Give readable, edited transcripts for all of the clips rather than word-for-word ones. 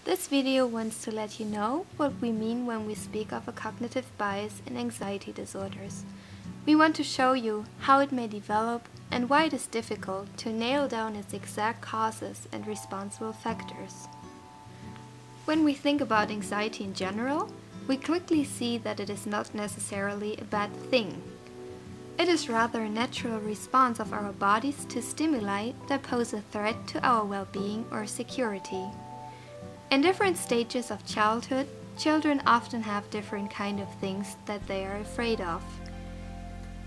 This video wants to let you know what we mean when we speak of a cognitive bias in anxiety disorders. We want to show you how it may develop and why it is difficult to nail down its exact causes and responsible factors. When we think about anxiety in general, we quickly see that it is not necessarily a bad thing. It is rather a natural response of our bodies to stimuli that pose a threat to our well-being or security. In different stages of childhood, children often have different kind of things that they are afraid of.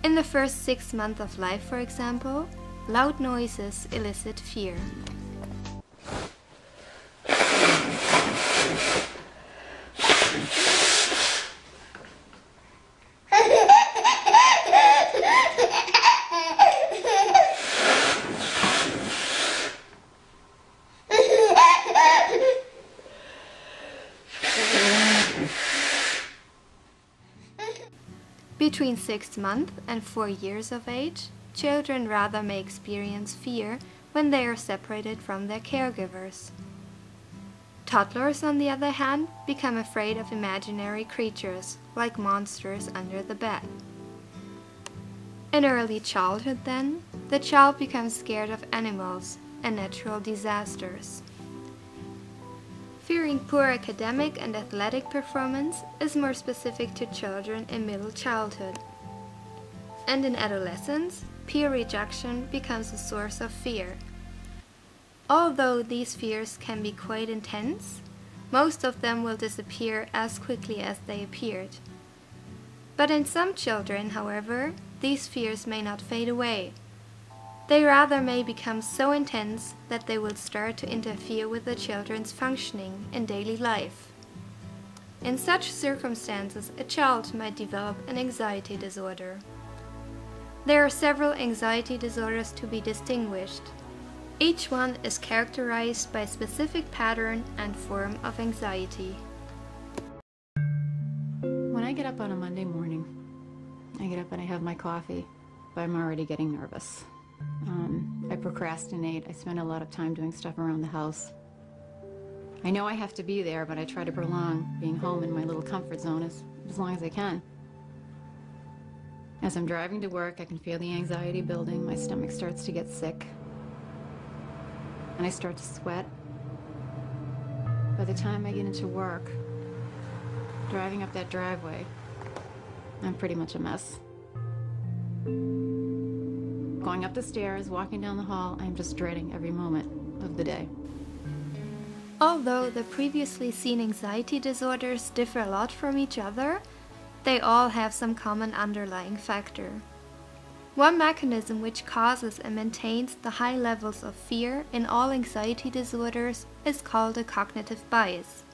In the first 6 months of life, for example, loud noises elicit fear. Between 6 months and 4 years of age, children rather may experience fear when they are separated from their caregivers. Toddlers, on the other hand, become afraid of imaginary creatures, like monsters under the bed. In early childhood, then, the child becomes scared of animals and natural disasters. Fearing poor academic and athletic performance is more specific to children in middle childhood. And in adolescence, peer rejection becomes a source of fear. Although these fears can be quite intense, most of them will disappear as quickly as they appeared. But in some children, however, these fears may not fade away. They rather may become so intense that they will start to interfere with the children's functioning in daily life. In such circumstances, a child might develop an anxiety disorder. There are several anxiety disorders to be distinguished. Each one is characterized by a specific pattern and form of anxiety. When I get up on a Monday morning, I get up and I have my coffee, but I'm already getting nervous. I procrastinate. I spend a lot of time doing stuff around the house. I know I have to be there, but I try to prolong being home in my little comfort zone as long as I can. As I'm driving to work, I can feel the anxiety building. My stomach starts to get sick, and I start to sweat. By the time I get into work, driving up that driveway, I'm pretty much a mess. Going up the stairs, walking down the hall, I'm just dreading every moment of the day. Although the previously seen anxiety disorders differ a lot from each other, they all have some common underlying factor. One mechanism which causes and maintains the high levels of fear in all anxiety disorders is called a cognitive bias.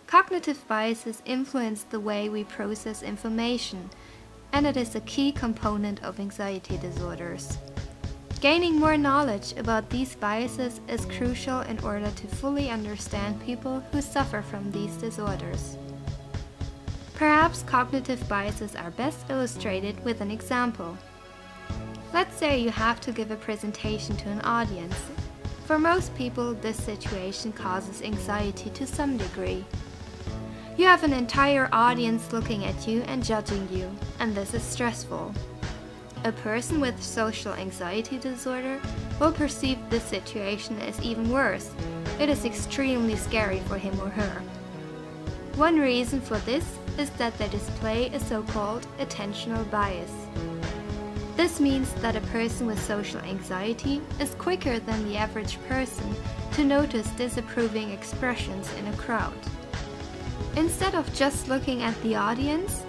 Cognitive biases influence the way we process information, and it is a key component of anxiety disorders. Gaining more knowledge about these biases is crucial in order to fully understand people who suffer from these disorders. Perhaps cognitive biases are best illustrated with an example. Let's say you have to give a presentation to an audience. For most people, this situation causes anxiety to some degree. You have an entire audience looking at you and judging you, and this is stressful. A person with social anxiety disorder will perceive this situation as even worse. It is extremely scary for him or her. One reason for this is that they display a so-called attentional bias. This means that a person with social anxiety is quicker than the average person to notice disapproving expressions in a crowd. Instead of just looking at the audience,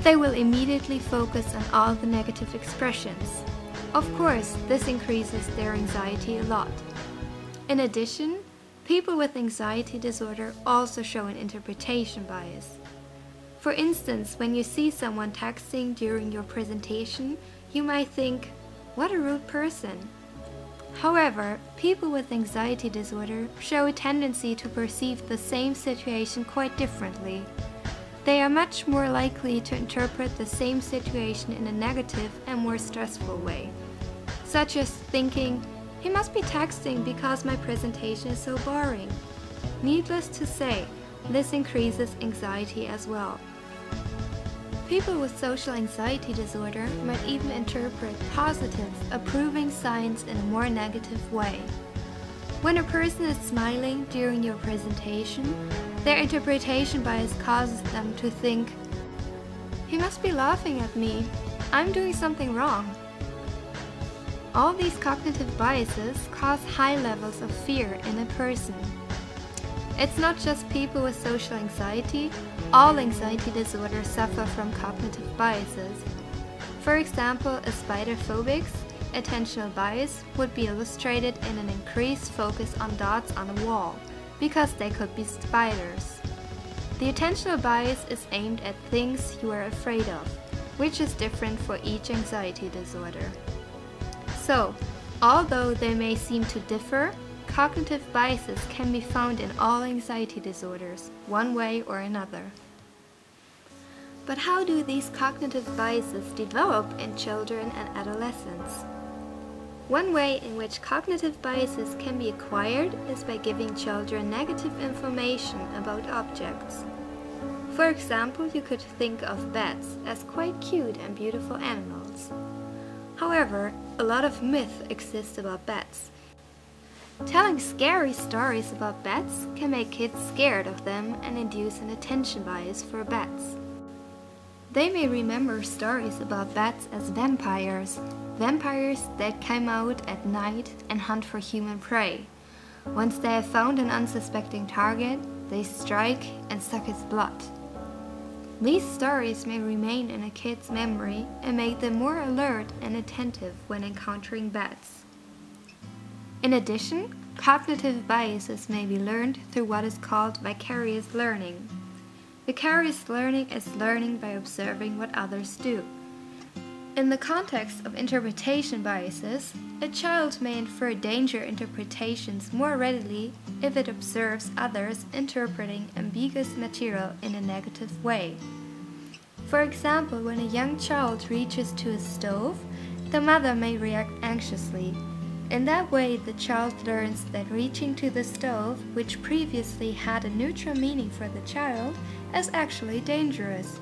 they will immediately focus on all the negative expressions. Of course, this increases their anxiety a lot. In addition, people with anxiety disorder also show an interpretation bias. For instance, when you see someone texting during your presentation, you might think, "What a rude person." However, people with anxiety disorder show a tendency to perceive the same situation quite differently. They are much more likely to interpret the same situation in a negative and more stressful way, such as thinking, "He must be texting because my presentation is so boring." Needless to say, this increases anxiety as well. People with social anxiety disorder might even interpret positive, approving signs in a more negative way. When a person is smiling during your presentation, their interpretation bias causes them to think, "He must be laughing at me. I'm doing something wrong." All these cognitive biases cause high levels of fear in a person. It's not just people with social anxiety, all anxiety disorders suffer from cognitive biases. For example, a spider-phobic's attentional bias would be illustrated in an increased focus on dots on a wall, because they could be spiders. The attentional bias is aimed at things you are afraid of, which is different for each anxiety disorder. So, although they may seem to differ, cognitive biases can be found in all anxiety disorders, one way or another. But how do these cognitive biases develop in children and adolescents? One way in which cognitive biases can be acquired is by giving children negative information about objects. For example, you could think of bats as quite cute and beautiful animals. However, a lot of myth exists about bats. Telling scary stories about bats can make kids scared of them and induce an attention bias for bats. They may remember stories about bats as vampires that come out at night and hunt for human prey. Once they have found an unsuspecting target, they strike and suck its blood. These stories may remain in a kid's memory and make them more alert and attentive when encountering bats. In addition, cognitive biases may be learned through what is called vicarious learning. Vicarious learning is learning by observing what others do. In the context of interpretation biases, a child may infer danger interpretations more readily if it observes others interpreting ambiguous material in a negative way. For example, when a young child reaches to a stove, the mother may react anxiously. In that way, the child learns that reaching to the stove, which previously had a neutral meaning for the child, is actually dangerous.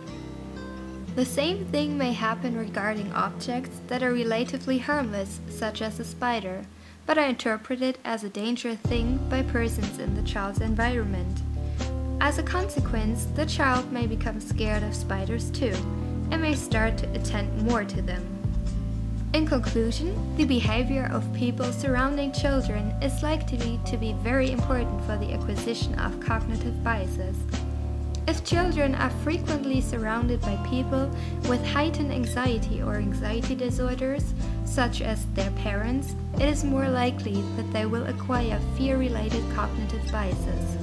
The same thing may happen regarding objects that are relatively harmless, such as a spider, but are interpreted as a dangerous thing by persons in the child's environment. As a consequence, the child may become scared of spiders too, and may start to attend more to them. In conclusion, the behavior of people surrounding children is likely to be very important for the acquisition of cognitive biases. If children are frequently surrounded by people with heightened anxiety or anxiety disorders, such as their parents, it is more likely that they will acquire fear-related cognitive biases.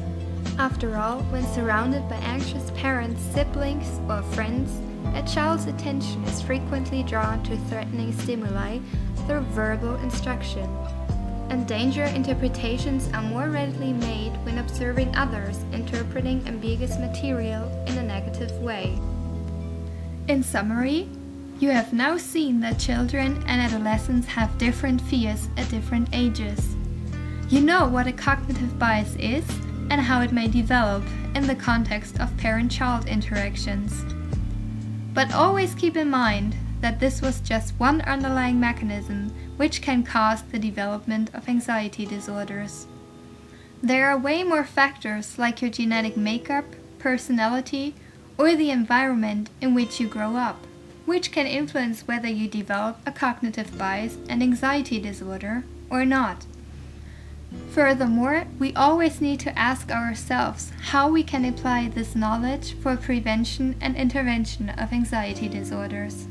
After all, when surrounded by anxious parents, siblings, or friends, a child's attention is frequently drawn to threatening stimuli through verbal instruction, and danger interpretations are more readily made when observing others interpreting ambiguous material in a negative way. In summary, you have now seen that children and adolescents have different fears at different ages. You know what a cognitive bias is and how it may develop in the context of parent-child interactions. But always keep in mind that this was just one underlying mechanism which can cause the development of anxiety disorders. There are way more factors like your genetic makeup, personality, or the environment in which you grow up, which can influence whether you develop a cognitive bias and anxiety disorder or not. Furthermore, we always need to ask ourselves how we can apply this knowledge for prevention and intervention of anxiety disorders.